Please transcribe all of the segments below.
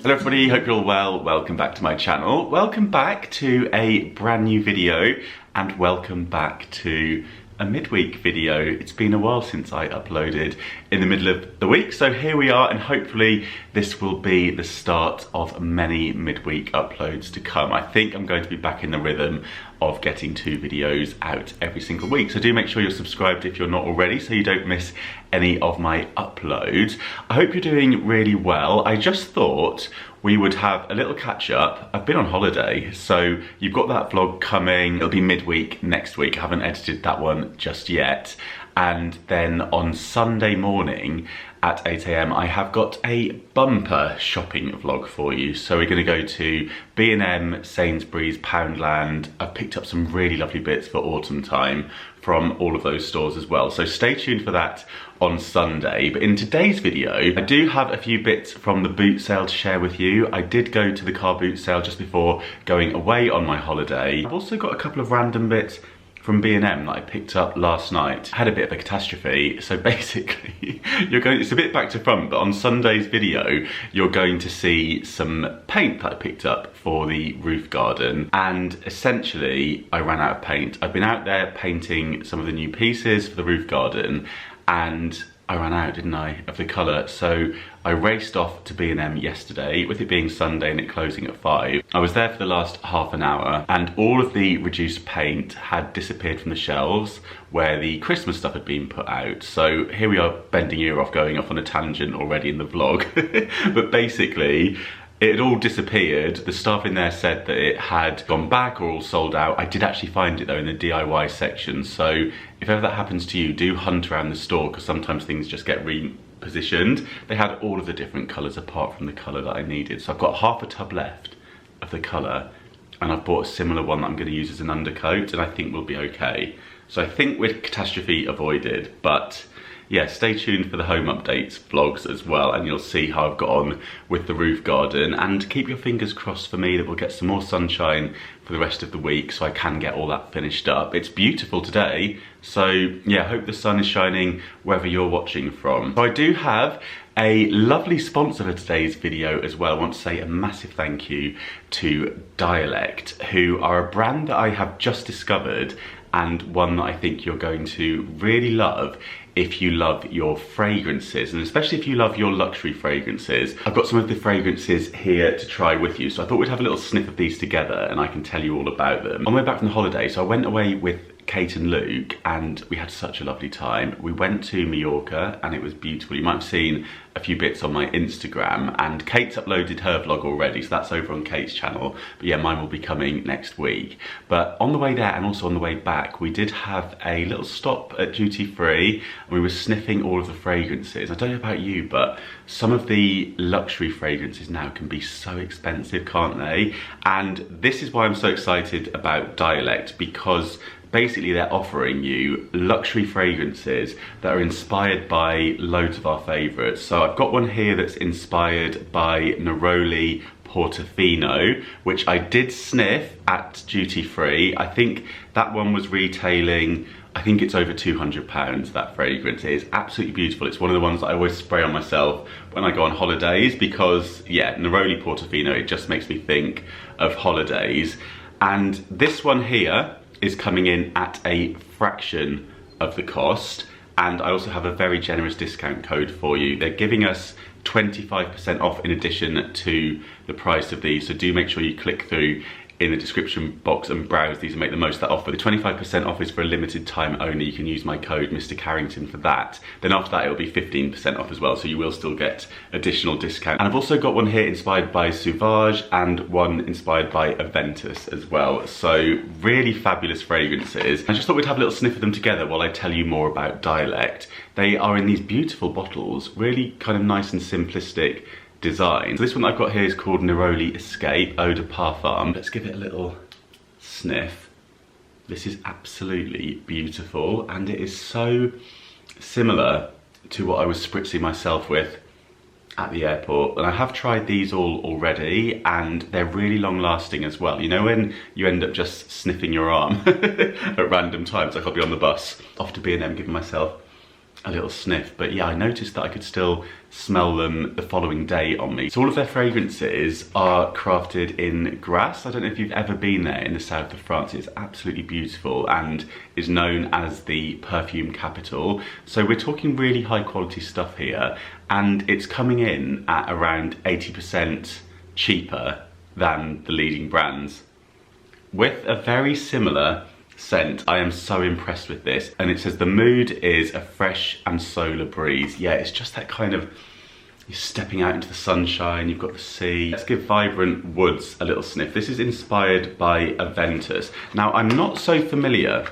Hello everybody, hope you're all well. Welcome back to my channel. Welcome back to a brand new video and welcome back to a midweek video. It's been a while since I uploaded in the middle of the week, so here we are, and hopefully this will be the start of many midweek uploads to come. I think I'm going to be back in the rhythm of getting 2 videos out every single week, so do make sure you're subscribed if you're not already so you don't miss any of my uploads. I hope you're doing really well. I just thought we would have a little catch up. I've been on holiday, so you've got that vlog coming. It'll be midweek next week. I haven't edited that one just yet. And then on Sunday morning at 8 AM, I have got a bumper shopping vlog for you. So we're gonna go to B&M, Sainsbury's, Poundland. I've picked up some really lovely bits for autumn time from all of those stores as well. So stay tuned for that on Sunday. But in today's video, I do have a few bits from the boot sale to share with you. I did go to the car boot sale just before going away on my holiday. I've also got a couple of random bits from B&M that I picked up last night. I had a bit of a catastrophe, so basically it's a bit back to front, but on Sunday's video you're going to see some paint that I picked up for the roof garden, and essentially I ran out of paint. I've been out there painting some of the new pieces for the roof garden and I ran out, didn't I, of the colour, so I raced off to B&M yesterday, with it being Sunday and it closing at 5. I was there for the last half an hour and all of the reduced paint had disappeared from the shelves where the Christmas stuff had been put out. So here we are bending ear off, going off on a tangent already in the vlog. But basically, it had all disappeared. The staff in there said that it had gone back or all sold out. I did actually find it though in the DIY section. So if ever that happens to you, do hunt around the store because sometimes things just get repositioned. They had all of the different colours apart from the colour that I needed. So I've got half a tub left of the colour and I've bought a similar one that I'm going to use as an undercoat and I think we'll be okay. So I think we're catastrophe avoided, but yeah, stay tuned for the home updates vlogs as well and you'll see how I've got on with the roof garden, and keep your fingers crossed for me that we'll get some more sunshine for the rest of the week so I can get all that finished up. It's beautiful today, so yeah, hope the sun is shining wherever you're watching from. So I do have a lovely sponsor for today's video as well. I want to say a massive thank you to Dialect, who are a brand that I have just discovered and one that I think you're going to really love if you love your fragrances, and especially if you love your luxury fragrances. I've got some of the fragrances here to try with you, so I thought we'd have a little sniff of these together and I can tell you all about them. On my way back from the holiday, so I went away with Kate and Luke and we had such a lovely time. We went to Mallorca and it was beautiful. You might have seen a few bits on my Instagram, and Kate's uploaded her vlog already, so that's over on Kate's channel, but yeah, mine will be coming next week. But on the way there and also on the way back, we did have a little stop at duty free and we were sniffing all of the fragrances. I don't know about you, but some of the luxury fragrances now can be so expensive, can't they? And this is why I'm so excited about Dialect, because basically they're offering you luxury fragrances that are inspired by loads of our favourites. So I've got one here that's inspired by Neroli Portofino, which I did sniff at duty free. I think that one was retailing, I think it's over £200, that fragrance. It is absolutely beautiful. It's one of the ones that I always spray on myself when I go on holidays because, yeah, Neroli Portofino, it just makes me think of holidays. And this one here is coming in at a fraction of the cost, and I also have a very generous discount code for you. They're giving us 25% off in addition to the price of these, so do make sure you click through in the description box and browse these and make the most of that offer. The 25% off is for a limited time only. You can use my code Mr. Carrington for that. Then after that it'll be 15% off as well, so you will still get additional discount. And I've also got one here inspired by Sauvage and one inspired by Aventus as well. So really fabulous fragrances. I just thought we'd have a little sniff of them together while I tell you more about Dialect. They are in these beautiful bottles, really kind of nice and simplistic design. So this one that I've got here is called Neroli Escape Eau de Parfum. Let's give it a little sniff. This is absolutely beautiful and it is so similar to what I was spritzing myself with at the airport. And I have tried these all already and they're really long lasting as well. You know when you end up just sniffing your arm at random times, like I'll be on the bus off to B&M giving myself a little sniff, but yeah, I noticed that I could still smell them the following day on me. So all of their fragrances are crafted in Grasse. I don't know if you've ever been there in the south of France. It's absolutely beautiful and is known as the perfume capital. So we're talking really high quality stuff here, and it's coming in at around 80% cheaper than the leading brands, with a very similar scent. I am so impressed with this, and it says the mood is a fresh and solar breeze. Yeah, it's just that kind of, you're stepping out into the sunshine, you've got the sea. Let's give Vibrant Woods a little sniff. This is inspired by Aventus. Now, I'm not so familiar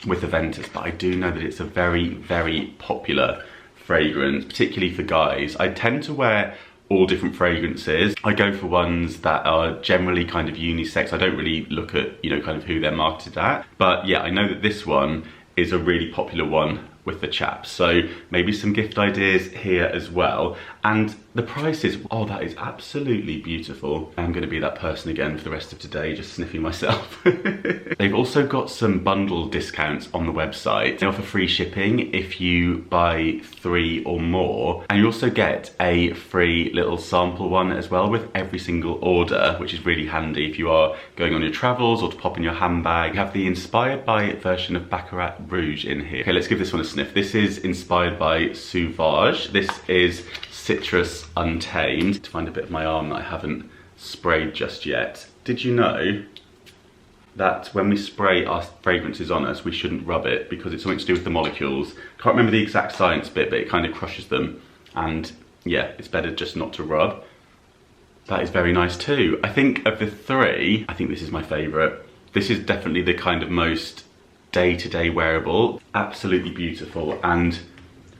with Aventus, but I do know that it's a very, very popular fragrance, particularly for guys. I tend to wear all different fragrances. I go for ones that are generally kind of unisex. I don't really look at, you know, kind of who they're marketed at. But yeah, I know that this one is a really popular one with the chaps. So maybe some gift ideas here as well. And the prices, oh, that is absolutely beautiful. I'm gonna be that person again for the rest of today, just sniffing myself. They've also got some bundle discounts on the website. They offer free shipping if you buy 3 or more. And you also get a free little sample one as well with every single order, which is really handy if you are going on your travels or to pop in your handbag. You have the inspired by version of Baccarat Rouge in here. Okay, let's give this one a sniff. This is inspired by Sauvage. This is Citrus Untamed. To find a bit of my arm that I haven't sprayed just yet. Did you know that when we spray our fragrances on us, we shouldn't rub it because it's something to do with the molecules? Can't remember the exact science bit, but it kind of crushes them. And yeah, it's better just not to rub. That is very nice too. I think of the 3, I think this is my favorite. This is definitely the kind of most day-to-day wearable. Absolutely beautiful. And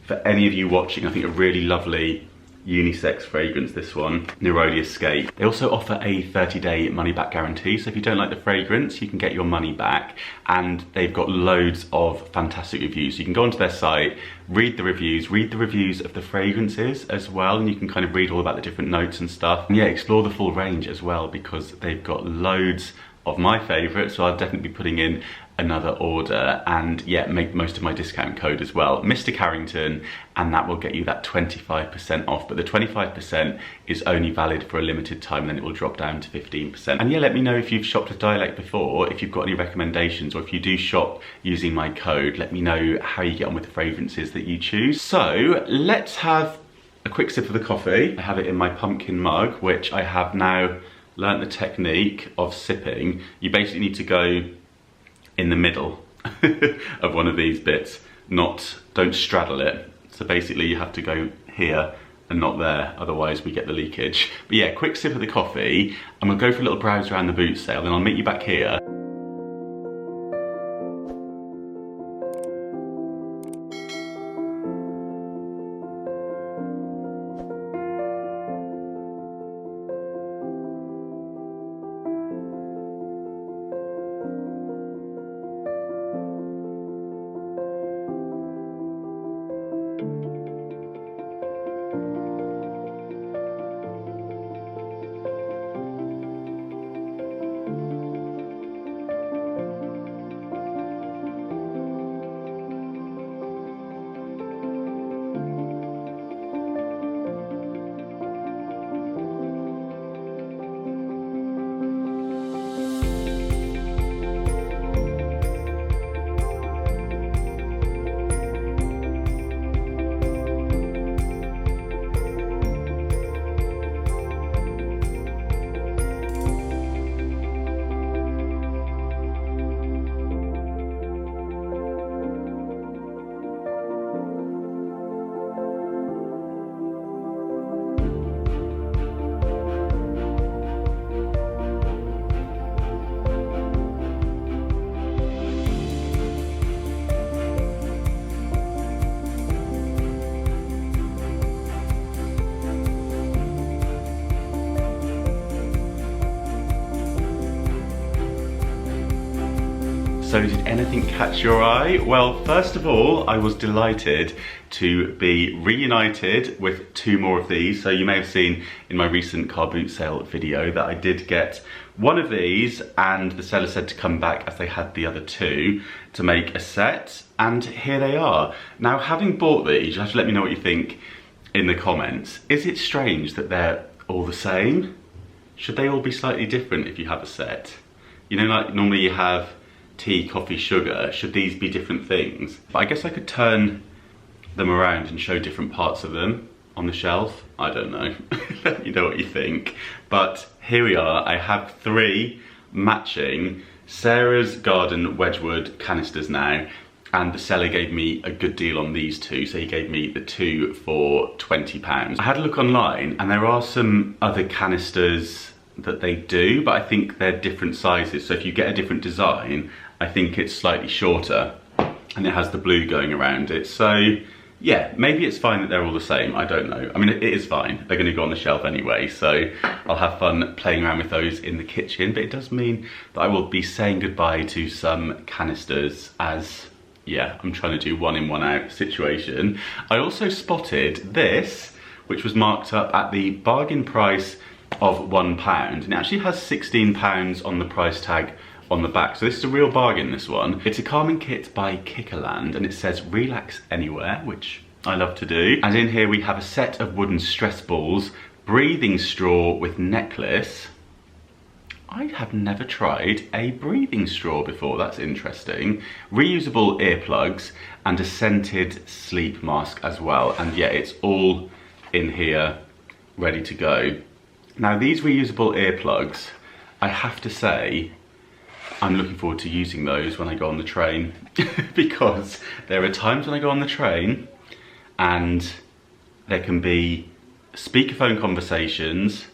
for any of you watching, I think a really lovely unisex fragrance, this one, Neroli Escape. They also offer a 30-day money-back guarantee, so if you don't like the fragrance, you can get your money back. And they've got loads of fantastic reviews. So you can go onto their site, read the reviews of the fragrances as well, and you can kind of read all about the different notes and stuff. And yeah, explore the full range as well, because they've got loads of my favourites, so I'll definitely be putting in another order, and yeah, make most of my discount code as well, Mr. Carrington, and that will get you that 25% off. But the 25% is only valid for a limited time, then it will drop down to 15%. And yeah, let me know if you've shopped with Dialect before, if you've got any recommendations, or if you do shop using my code, let me know how you get on with the fragrances that you choose. So let's have a quick sip of the coffee. I have it in my pumpkin mug, which I have now learnt the technique of sipping. You basically need to go in the middle of one of these bits, don't straddle it. So basically you have to go here and not there, otherwise we get the leakage. But yeah, quick sip of the coffee. I'm gonna go for a little browse around the boot sale, then I'll meet you back here. So did anything catch your eye? Well, first of all, I was delighted to be reunited with 2 more of these. So you may have seen in my recent car boot sale video that I did get one of these, and the seller said to come back as they had the other two to make a set, and here they are. Now, having bought these, you'll have to let me know what you think in the comments. Is it strange that they're all the same? Should they all be slightly different if you have a set? You know, like normally you have tea, coffee, sugar. Should these be different things? But I guess I could turn them around and show different parts of them on the shelf. I don't know. Let me know what you think. But here we are. I have 3 matching Sarah's Garden Wedgwood canisters now, and the seller gave me a good deal on these 2, so he gave me the 2 for £20. I had a look online and there are some other canisters that they do, but I think they're different sizes. So if you get a different design, I think it's slightly shorter and it has the blue going around it. So yeah, maybe it's fine that they're all the same, I don't know. I mean, it is fine. They're gonna go on the shelf anyway, so I'll have fun playing around with those in the kitchen, but it does mean that I will be saying goodbye to some canisters as, yeah, I'm trying to do 1 in, 1 out situation. I also spotted this, which was marked up at the bargain price of £1, and it actually has £16 on the price tag on the back. So this is a real bargain, this one. It's a calming kit by Kickerland, and it says relax anywhere, which I love to do. And in here we have a set of wooden stress balls, breathing straw with necklace. I have never tried a breathing straw before, that's interesting. Reusable earplugs and a scented sleep mask as well. And yeah, it's all in here, ready to go. Now these reusable earplugs, I have to say, I'm looking forward to using those when I go on the train because there are times when I go on the train and there can be speakerphone conversations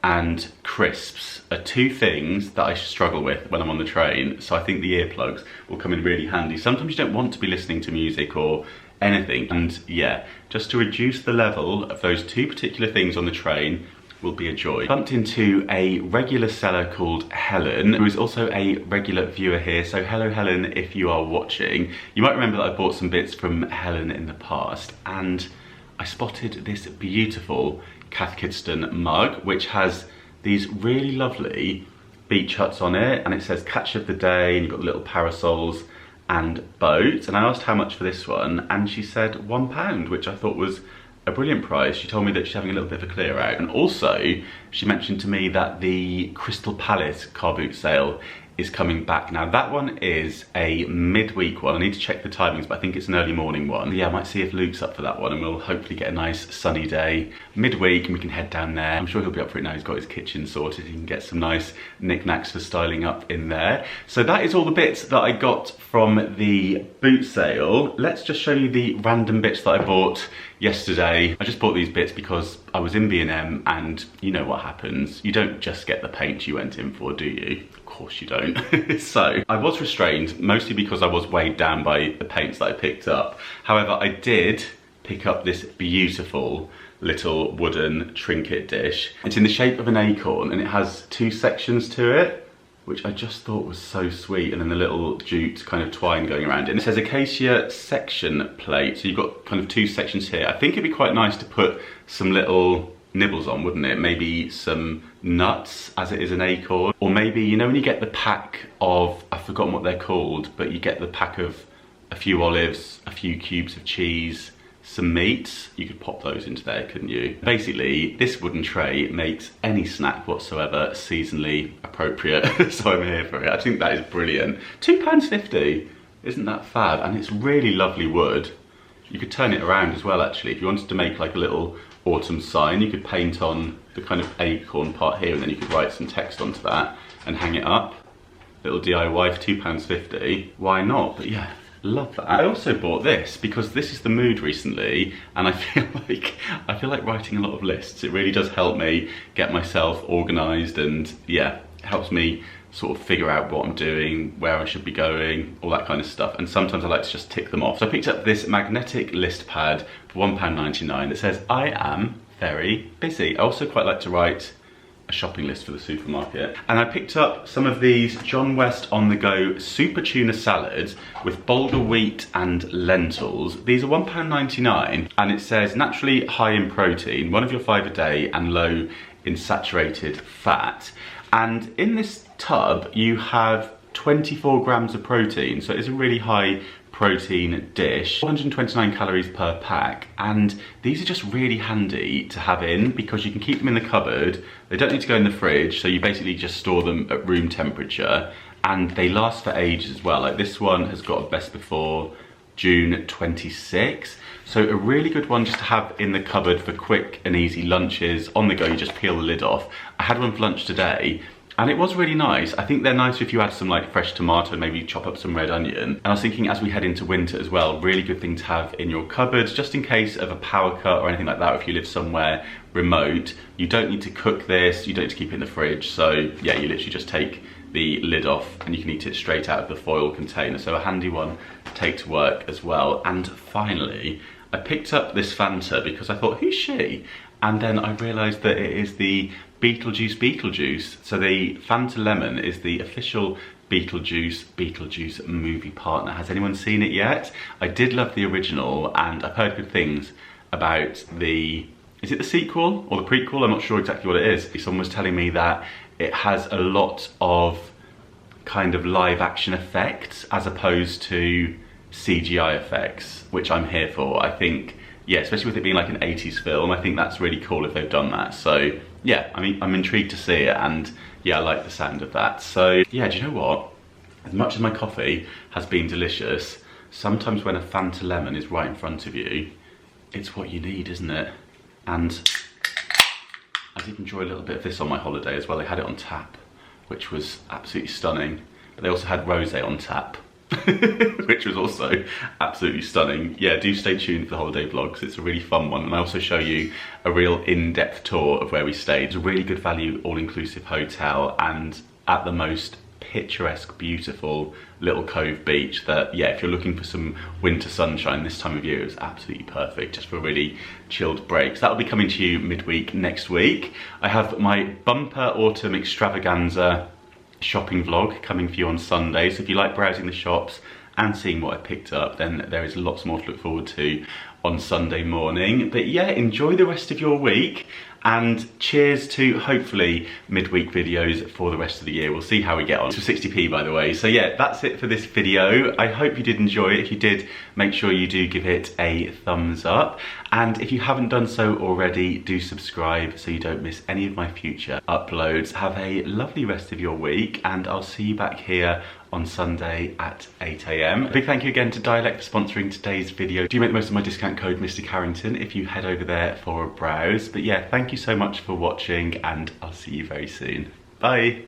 and crisps are 2 things that I struggle with when I'm on the train. So I think the earplugs will come in really handy. Sometimes you don't want to be listening to music or anything. And yeah, just to reduce the level of those 2 particular things on the train will be a joy. Bumped into a regular seller called Helen, who is also a regular viewer here. So hello Helen, if you are watching. You might remember that I bought some bits from Helen in the past, and I spotted this beautiful Cath Kidston mug, which has these really lovely beach huts on it, and it says catch of the day, and you've got little parasols and boats. And I asked how much for this one, and she said £1, which I thought was a brilliant price. She told me that she's having a little bit of a clear out, and also she mentioned to me that the Crystal Palace car boot sale is coming back. Now that one is a midweek one. I need to check the timings, but I think it's an early morning one. But yeah, I might see if Luke's up for that one, and we'll hopefully get a nice sunny day midweek and we can head down there. I'm sure he'll be up for it now. He's got his kitchen sorted. He can get some nice knickknacks for styling up in there. So that is all the bits that I got from the boot sale. Let's just show you the random bits that I bought yesterday. I just bought these bits because I was in B&M, and you know what happens. You don't just get the paint you went in for, do you? Of course you don't. So I was restrained, mostly because I was weighed down by the paints that I picked up. However, I did pick up this beautiful little wooden trinket dish. It's in the shape of an acorn, and it has 2 sections to it, which I just thought was so sweet, and then the little jute kind of twine going around it. And it says acacia section plate, so you've got kind of 2 sections here. I think it'd be quite nice to put some little nibbles on, wouldn't it? Maybe some nuts, as it is an acorn. Or maybe, you know when you get the pack of, I've forgotten what they're called, but you get the pack of a few olives, a few cubes of cheese, some meat, you could pop those into there, couldn't you? Basically, this wooden tray makes any snack whatsoever seasonally appropriate, so I'm here for it. I think that is brilliant. £2.50, isn't that fab? And it's really lovely wood. You could turn it around as well, actually. If you wanted to make like a little autumn sign, you could paint on the kind of acorn part here, and then you could write some text onto that and hang it up. Little DIY for £2.50. Why not? But yeah, love that. I also bought this because this is the mood recently, and I feel like writing a lot of lists. It really does help me get myself organised, and yeah, it helps me sort of figure out what I'm doing, where I should be going, all that kind of stuff. And sometimes I like to just tick them off. So I picked up this magnetic list pad for £1.99 that says, I am very busy. I also quite like to write a shopping list for the supermarket. And I picked up some of these John West on the go super tuna salads with bulgur wheat and lentils. These are £1.99, and it says naturally high in protein, 1 of your 5 a day, and low in saturated fat. And in this tub, you have 24 grams of protein, so it's a really high protein dish. 429 calories per pack, and these are just really handy to have in because you can keep them in the cupboard. They don't need to go in the fridge, so you basically just store them at room temperature, and they last for ages as well. Like this one has got a best before June 26. So a really good one just to have in the cupboard for quick and easy lunches. On the go, you just peel the lid off. I had one for lunch today, and it was really nice. I think they're nice if you add some like fresh tomato and maybe chop up some red onion. And I was thinking as we head into winter as well, really good thing to have in your cupboards, just in case of a power cut or anything like that. If you live somewhere remote, you don't need to cook this, you don't need to keep it in the fridge. So yeah, you literally just take the lid off and you can eat it straight out of the foil container. So a handy one to take to work as well. And finally, I picked up this Fanta because I thought, who's she? And then I realised that it is the Beetlejuice. So the Fanta Lemon is the official Beetlejuice movie partner. Has anyone seen it yet? I did love the original, and I've heard good things about the, is it the sequel or the prequel? I'm not sure exactly what it is. Someone was telling me that it has a lot of kind of live action effects as opposed to CGI effects, which I'm here for. I think, yeah, especially with it being like an 80s film, I think that's really cool if they've done that. So yeah, I mean, I'm intrigued to see it, and yeah, I like the sound of that. So yeah, do you know what? As much as my coffee has been delicious, sometimes when a Fanta Lemon is right in front of you, it's what you need, isn't it? And I did enjoy a little bit of this on my holiday as well. They had it on tap, which was absolutely stunning. But they also had rosé on tap, which was also absolutely stunning. Yeah, do stay tuned for the holiday vlogs. It's a really fun one. And I also show you a real in-depth tour of where we stayed. It's a really good value, all-inclusive hotel, and at the most picturesque, beautiful little cove beach that, yeah, if you're looking for some winter sunshine this time of year, it's absolutely perfect just for a really chilled break. So that'll be coming to you midweek next week. I have my bumper autumn extravaganza shopping vlog coming for you on Sunday. So if you like browsing the shops and seeing what I picked up, then there is lots more to look forward to on Sunday morning. But yeah, enjoy the rest of your week, and cheers to hopefully midweek videos for the rest of the year. We'll see how we get on. It's for 60p, by the way. So yeah, that's it for this video. I hope you did enjoy it. If you did, make sure you do give it a thumbs up. And if you haven't done so already, do subscribe so you don't miss any of my future uploads. Have a lovely rest of your week, and I'll see you back here on Sunday at 8 AM. A big thank you again to Dialect for sponsoring today's video. Do make the most of my discount code Mr. Carrington if you head over there for a browse. But yeah, thank you so much for watching, and I'll see you very soon. Bye.